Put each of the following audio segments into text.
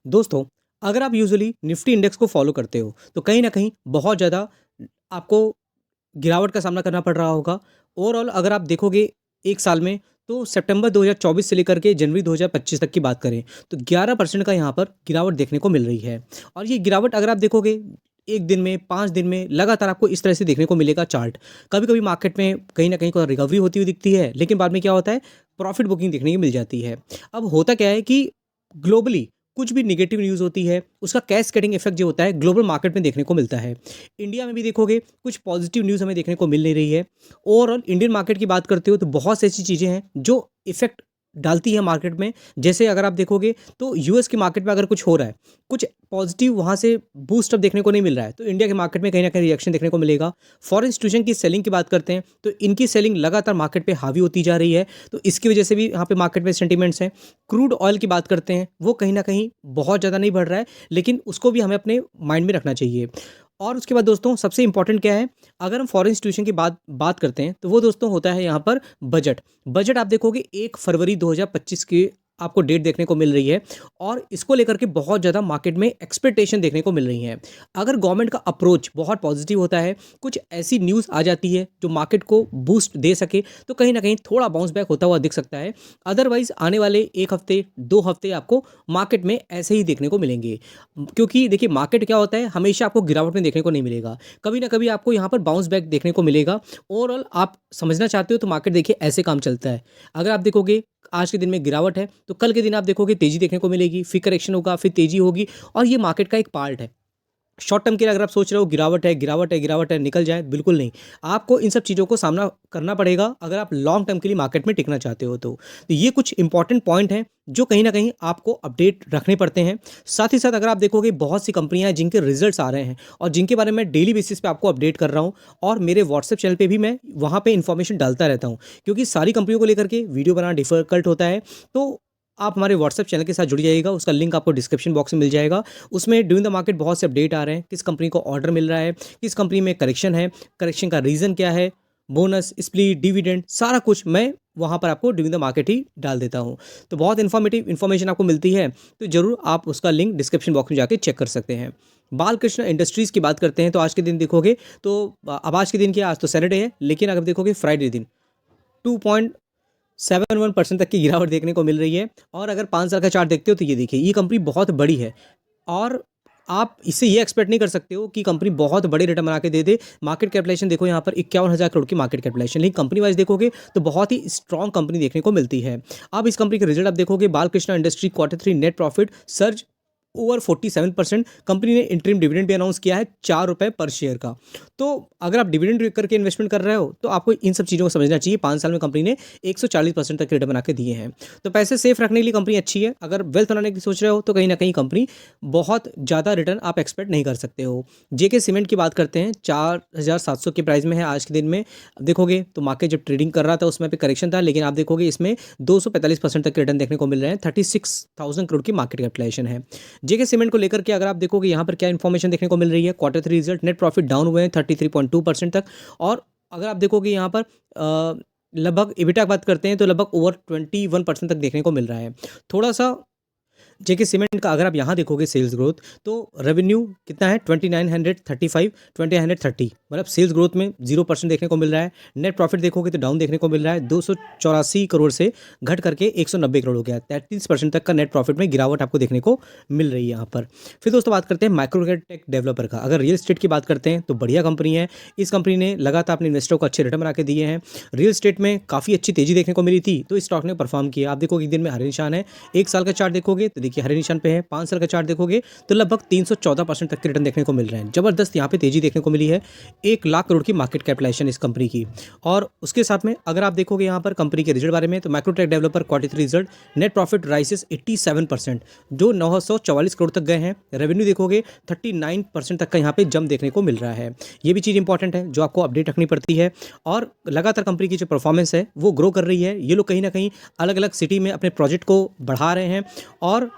दोस्तों, अगर आप यूजुअली निफ्टी इंडेक्स को फॉलो करते हो, तो कहीं न कहीं बहुत ज़्यादा आपको गिरावट का सामना करना पड़ रहा होगा। ओवरऑल अगर आप देखोगे 1 साल में, तो सितंबर 2024 से लेकर के जनवरी 2025 तक की बात करें, तो 11% का यहाँ पर गिरावट देखने को मिल रही है। और ये गिरावट अगर आप देखोगे 1 दिन में, 5 दिन में, लगातार आपको इस तरह से देखने को मिलेगा चार्ट। कभी-कभी मार्केट में कहीं न कहीं कोई रिकवरी होती हुई दिखती है, लेकिन बाद में क्या होता है, प्रॉफिट बुकिंग देखने को मिल जाती है। अब होता क्या है कि ग्लोबली कुछ भी नेगेटिव न्यूज़ होती है, उसका कैस्केडिंग इफेक्ट जो होता है ग्लोबल मार्केट में देखने को मिलता है। इंडिया में भी देखोगे कुछ पॉजिटिव न्यूज़ हमें देखने को मिल नहीं रही है। ओवरऑल इंडियन मार्केट की बात करते हो तो बहुत सी ऐसी चीज़ें हैं जो इफेक्ट डालती है मार्केट में। जैसे अगर आप देखोगे तो यूएस की मार्केट में अगर कुछ हो रहा है, कुछ पॉजिटिव वहाँ से बूस्ट अप देखने को नहीं मिल रहा है, तो इंडिया के मार्केट में कहीं न कहीं रिएक्शन देखने को मिलेगा। फॉरेन इंस्टीट्यूशन की सेलिंग की बात करते हैं, तो इनकी सेलिंग लगातार मार्केट पे हावी होती जा रही है, तो इसकी वजह से भी यहाँ पे मार्केट में सेंटिमेंट्स हैं। क्रूड ऑयल की बात करते हैं, वो कहीं न कहीं बहुत ज़्यादा नहीं बढ़ रहा है, लेकिन उसको भी हमें अपने माइंड में रखना चाहिए। और उसके बाद दोस्तों सबसे इम्पोर्टेंट क्या है, अगर हम फॉरेन इंस्टीट्यूशन की बात बात करते हैं, तो वो दोस्तों होता है यहाँ पर बजट। बजट आप देखोगे 1 फरवरी 2025 की आपको डेट देखने को मिल रही है और इसको लेकर के बहुत ज़्यादा मार्केट में एक्सपेक्टेशन देखने को मिल रही है। अगर गवर्नमेंट का अप्रोच बहुत पॉजिटिव होता है, कुछ ऐसी न्यूज़ आ जाती है जो मार्केट को बूस्ट दे सके, तो कहीं न कहीं थोड़ा बाउंस बैक होता हुआ दिख सकता है। अदरवाइज़ आने वाले 1 हफ्ते, 2 हफ्ते आपको मार्केट में ऐसे ही देखने को मिलेंगे। क्योंकि देखिए मार्केट क्या होता है, हमेशा आपको गिरावट में देखने को नहीं मिलेगा। कभी ना कभी आपको यहाँ पर बाउंस बैक देखने को मिलेगा। ओवरऑल आप समझना चाहते हो तो मार्केट देखिए ऐसे काम चलता है। अगर आप देखोगे आज के दिन में गिरावट है, तो कल के दिन आप देखोगे तेज़ी देखने को मिलेगी, फिर करेक्शन होगा, फिर तेज़ी होगी और ये मार्केट का एक पार्ट है। शॉर्ट टर्म के लिए अगर आप सोच रहे हो गिरावट है, गिरावट है, गिरावट है, निकल जाए, बिल्कुल नहीं। आपको इन सब चीज़ों को सामना करना पड़ेगा अगर आप लॉन्ग टर्म के लिए मार्केट में टिकना चाहते हो तो। तो ये कुछ इंपॉर्टेंट पॉइंट हैं जो कहीं न कहीं आपको अपडेट रखने पड़ते हैं। साथ ही साथ अगर आप देखोगे बहुत सी कंपनियाँ हैं जिनके रिज़ल्ट्स आ रहे हैं और जिनके बारे में डेली बेसिस पे आपको अपडेट कर रहा हूँ और मेरे व्हाट्सएप चैनल पे भी मैं वहाँ पे इन्फॉर्मेशन डालता रहता हूँ। क्योंकि सारी कंपनियों को लेकर के वीडियो बनाना डिफ़िकल्ट होता है, तो आप हमारे व्हाट्सएप चैनल के साथ जुड़ जाइएगा, उसका लिंक आपको डिस्क्रिप्शन बॉक्स में मिल जाएगा। उसमें ड्यूरिंग द मार्केट बहुत से अपडेट आ रहे हैं, किस कंपनी को ऑर्डर मिल रहा है, किस कंपनी में करेक्शन है, करेक्शन का रीज़न क्या है, बोनस, स्प्लिट, डिविडेंड सारा कुछ मैं वहाँ पर आपको ड्यूरिंग द मार्केट ही डाल देता हूँ। तो बहुत इन्फॉर्मेटिव इन्फॉर्मेशन आपको मिलती है, तो ज़रूर आप उसका लिंक डिस्क्रिप्शन बॉक्स में जाके चेक कर सकते हैं। बालकृष्ण इंडस्ट्रीज़ की बात करते हैं तो आज के दिन देखोगे तो अब आज के दिन क्या, आज तो सैटरडे है, लेकिन अगर देखोगे फ्राइडे दिन 2.71% तक की गिरावट देखने को मिल रही है। और अगर 5 साल का चार्ट देखते हो तो ये देखिए, ये कंपनी बहुत बड़ी है और आप इससे ये एक्सपेक्ट नहीं कर सकते हो कि कंपनी बहुत बड़े रिटर्न बना के दे दे। मार्केट कैपिटलाइजेशन देखो यहाँ पर 51,000 करोड़ की मार्केट कैपिटलाइजेशन, लेकिन कंपनी वाइज देखोगे तो बहुत ही स्ट्रॉन्ग कंपनी देखने को मिलती है। अब इस कंपनी के रिजल्ट आप देखोगे, Balkrishna industry Q3 net profit surge over 47%। Company ने इंटरिम डिविडेंड भी अनाउंस किया है ₹4 पर शेयर का। तो अगर आप डिविडेंड करके इन्वेस्टमेंट कर रहे हो तो आपको इन सब चीज़ों को समझना चाहिए। 5 साल में कंपनी ने 140% तक रिटर्न बना के दिए हैं, तो पैसे सेफ रखने के लिए कंपनी अच्छी है। अगर वेल्थ बनाने की सोच रहे हो तो कहीं ना कहीं कंपनी बहुत ज़्यादा रिटर्न आप एक्सपेक्ट नहीं कर सकते हो। जेके सीमेंट की बात करते हैं, 4,700 के प्राइस में है आज के दिन में। देखोगे तो मार्केट जब ट्रेडिंग कर रहा था उसमें पे करेक्शन था, लेकिन आप देखोगे इसमें 245% तक रिटर्न देखने को मिल रहे हैं। 36,000 करोड़ की मार्केट कैपिटलाइजेशन है। जेके सीमेंट को लेकर के अगर आप देखोगे यहाँ पर क्या इन्फॉर्मेशन देखने को मिल रही है, Q3 result net profit down हुए हैं 33.2% तक। और अगर आप देखोगे यहाँ पर लगभग EBITDA की बात करते हैं तो लगभग ओवर 21% तक देखने को मिल रहा है। थोड़ा सा जेके सीमेंट का अगर आप यहाँ देखोगे सेल्स ग्रोथ, तो रेवेन्यू कितना है 2935 2930, मतलब सेल्स ग्रोथ में 0% देखने को मिल रहा है। नेट प्रॉफिट देखोगे तो डाउन देखने को मिल रहा है, 284 करोड़ से घट करके 190 करोड़ हो गया। 33% तक का नेट प्रॉफिट में गिरावट आपको देखने को मिल रही है यहाँ पर। फिर दोस्तों बात करते हैं माइक्रोटेक डेवलपर का। अगर रियल एस्टेट की बात करते हैं तो बढ़िया कंपनी है। इस कंपनी ने लगातार अपने इन्वेस्टरों को अच्छे रिटर्न बना के दिए हैं। रियल एस्टेट में काफ़ी अच्छी तेजी देखने को मिली थी, तो इस स्टॉक ने परफॉर्म किया। आप देखोगे एक दिन में हरे निशान है, 1 साल का चार्ट देखोगे तो देखिए हरे निशान पे है, 5 साल का चार्ट देखोगे तो लगभग 314% तक के रिटर्न देखने को मिल रहे हैं। जबरदस्त यहाँ पे तेजी देखने को मिली है। 1 लाख करोड़ की मार्केट कैपिटलाइजेशन इस कंपनी की। और उसके साथ में अगर आप देखोगे यहाँ पर कंपनी के रिजल्ट बारे में, तो Microtek developer Q3 result net profit राइसेस 87%, जो 944 करोड़ तक गए हैं। रेवेन्यू देखोगे 39% तक का यहाँ पे जंप देखने को मिल रहा है। ये भी चीज़ इंपॉर्टेंट है जो आपको अपडेट रखनी पड़ती है। और लगातार कंपनी की जो परफॉर्मेंस है वो ग्रो कर रही है। ये लोग कहीं ना कहीं अलग अलग सिटी में अपने प्रोजेक्ट को बढ़ा रहे हैं और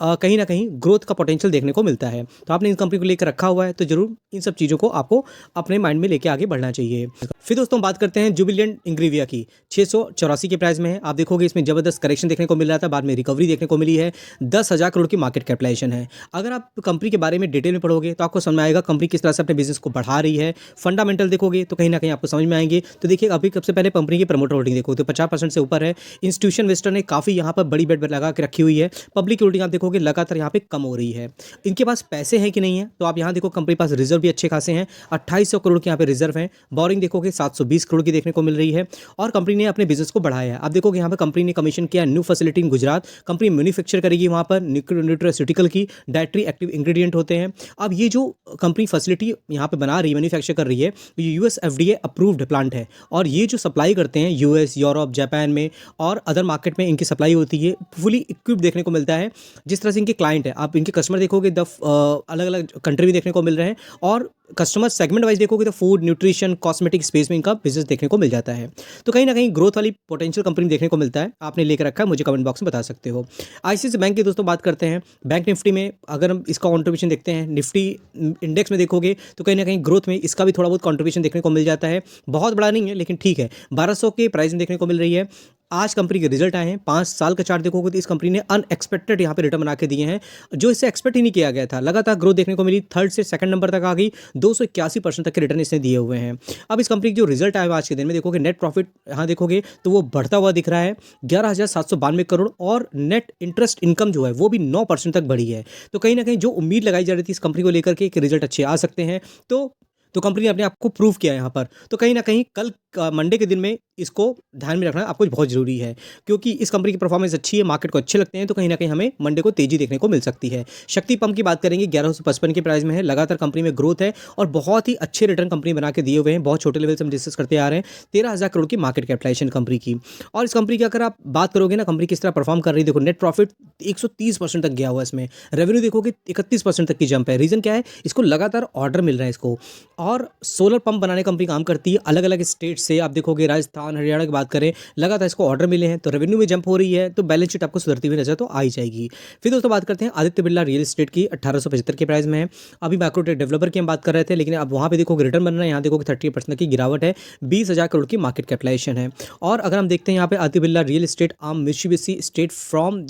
कहीं न कहीं ग्रोथ का पोटेंशियल देखने को मिलता है। तो आपने इन कंपनी को लेकर रखा हुआ है तो ज़रूर इन सब चीज़ों को आपको अपने माइंड में लेके आगे बढ़ना चाहिए। फिर दोस्तों बात करते हैं जुबिलेंट इंग्रेविया की, 684 के प्राइस में है। आप देखोगे इसमें ज़बरदस्त करेक्शन देखने को मिल रहा था, बाद में रिकवरी देखने को मिली है। 10,000 करोड़ की मार्केट कैपिटलाइजेशन है। अगर आप कंपनी के बारे में डिटेल में पढ़ोगे तो आपको समझ में आएगा कंपनी किस तरह से अपने बिजनेस को बढ़ा रही है। फंडामेंटल देखोगे तो कहीं न कहीं आपको समझ में आएंगे। तो देखिए अभी सबसे पहले कंपनी की प्रमोटर होल्डिंग देखो तो 50% से ऊपर है। इंस्टीट्यूशन इन्वेस्टर ने काफ़ी यहाँ पर बड़ी बेट लगा के रखी हुई है। पब्लिक होल्डिंग आप देखोगे लगातार यहाँ पे कम हो रही है। इनके पास पैसे हैं कि नहीं है तो आप यहाँ देखो कंपनी के पास रिजर्व भी अच्छे खासे हैं। 2800 करोड़ के यहाँ पे रिजर्व हैं। बोरिंग देखोगे 720 करोड़ की देखने को मिल रही है और कंपनी ने अपने बिजनेस को बढ़ाया है। आप देखोगे यहाँ पर कंपनी ने कमीशन किया new facility in Gujarat. Company manufacture करेगी वहाँ पर न्यूट्रास्यूटिकल की डायट्री एक्टिव इंग्रेडिएंट होते हैं। अब ये जो कंपनी फैसिलिटी यहाँ पे बना रही है, मैन्युफैक्चर कर रही है, ये यूएस एफडीए अप्रूव्ड प्लांट है और ये जो सप्लाई करते हैं यूएस, यूरोप, जापान में और अदर मार्केट में इनकी सप्लाई होती है। फुली इक्विप्ड देखने को मिलता है। जिस तरह से इनके क्लाइंट है, आप इनके कस्टमर देखोगे अलग अलग कंट्री में देखने को मिल रहे हैं और कस्टमर सेगमेंट वाइज देखोगे तो फूड, न्यूट्रिशन, कॉस्मेटिक स्पेस में इनका बिजनेस देखने को मिल जाता है। तो कहीं ना कहीं ग्रोथ वाली पोटेंशियल कंपनी देखने को मिलता है। आपने लेकर रखा है, मुझे कमेंट बॉक्स में बता सकते हो। आईसीआईसी बैंक की दोस्तों बात करते हैं। बैंक निफ्टी में अगर हम इसका कॉन्ट्रीब्यूशन देखते हैं, निफ्टी इंडेक्स में देखोगे तो कहीं ना कहीं ग्रोथ में इसका भी थोड़ा बहुत कॉन्ट्रीब्यूशन देखने को मिल जाता है। बहुत बड़ा नहीं है लेकिन ठीक है। 1200 के प्राइस में देखने को मिल रही है। आज कंपनी के रिजल्ट आए हैं। 5 साल का चार्ट देखोगे तो इस कंपनी ने अनएक्सपेक्टेड यहाँ पे रिटर्न बना के दिए हैं जो इससे एक्सपेक्ट ही नहीं किया गया था। लगातार ग्रोथ देखने को मिली, थर्ड से सेकंड नंबर तक आ गई। 281% तक के रिटर्न इसने दिए हुए हैं। अब इस कंपनी के जो रिजल्ट आए आज के दिन में देखोगे, नेट प्रॉफिट यहाँ देखोगे तो वो बढ़ता हुआ दिख रहा है 11,792 करोड़ और नेट इंटरेस्ट इनकम जो है वो भी 9% तक बढ़ी है। तो कहीं ना कहीं जो उम्मीद लगाई जा रही थी इस कंपनी को लेकर के कि रिजल्ट अच्छे आ सकते हैं तो कंपनी ने अपने आप को प्रूव किया यहाँ पर। तो कहीं ना कहीं कल मंडे के दिन में इसको ध्यान में रखना आपको बहुत ज़रूरी है क्योंकि इस कंपनी की परफॉर्मेंस अच्छी है, मार्केट को अच्छे लगते हैं। तो कहीं ना कहीं हमें मंडे को तेजी देखने को मिल सकती है। शक्ति पंप की बात करेंगे, 1155 के प्राइस में है। लगातार कंपनी में ग्रोथ है और बहुत ही अच्छे रिटर्न कंपनी बना के दिए हुए हैं। बहुत छोटे लेवल से हम डिस्कस करते आ रहे हैं। 13,000 करोड़ की मार्केट कैपिटलाइजेशन कंपनी की। और इस कंपनी की अगर आप बात करोगे ना, कंपनी किस तरह परफॉर्म कर रही है, देखो नेट प्रॉफिट 130% तक गया हुआ है इसमें। रेवेन्यू देखोगे 31% तक की जंप है। रीजन क्या है, इसको लगातार ऑर्डर मिल रहा है इसको। और सोलर पंप बनाने कंपनी काम करती है अलग अलग स्टेट से। आप देखोगे राजस्थान, हरियाणा की बात करें, लगातार इसको ऑर्डर मिले हैं तो रेवेन्यू में जंप हो रही है। तो बैलेंस शीट आपको सुधरती हुई नजर तो आ ही जाएगी। फिर दोस्तों बात करते हैं आदित्य बिरला रियल एस्टेट की, 1875 के प्राइस में है। अभी मैक्रोटेक डेवलपर की हम बात कर रहे थे लेकिन अब वहाँ पे देखोगे रिटर्न बन रहा है। यहाँ देखोगे 30% की गिरावट है। 20,000 करोड़ की मार्केट कैपिटलाइजेशन है। और अगर हम देखते हैं यहाँ पे Aditya Birla real estate arm Mitsubishi state form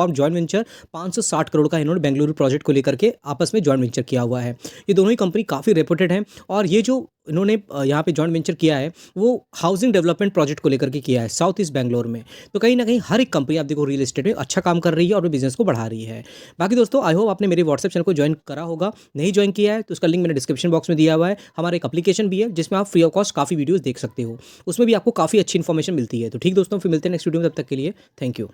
joint venture 560 crore का इन्होंने बेंगलुरु प्रोजेक्ट को लेकर के आपस में जॉइंट वेंचर किया हुआ है। ये दोनों ही कंपनी काफ़ी रेपुटेड है और ये जो इन्होंने यहाँ पे जॉइंट वेंचर किया है वो हाउसिंग डेवलपमेंट प्रोजेक्ट को लेकर के किया है साउथ ईस्ट बैंगलोर में। तो कहीं ना कहीं हर एक कंपनी आप देखो रियल एस्टेट में अच्छा काम कर रही है और वो बिजनेस को बढ़ा रही है। बाकी दोस्तों आई होप आपने मेरे व्हाट्सएप चैनल को ज्वाइन करा होगा। नहीं ज्वाइन किया है तो उसका लिंक मैंने डिस्क्रिप्शन बॉक्स में दिया हुआ है। हमारा एक एप्लीकेशन भी है जिसमें आप फ्री ऑफ कॉस्ट काफ़ी वीडियोज़ देख सकते हो। उसमें भी आपको काफ़ी अच्छी इन्फॉर्मेशन मिलती है। तो ठीक दोस्तों, फिर मिलते हैं नेक्स्ट वीडियो में। तब तक के लिए थैंक यू।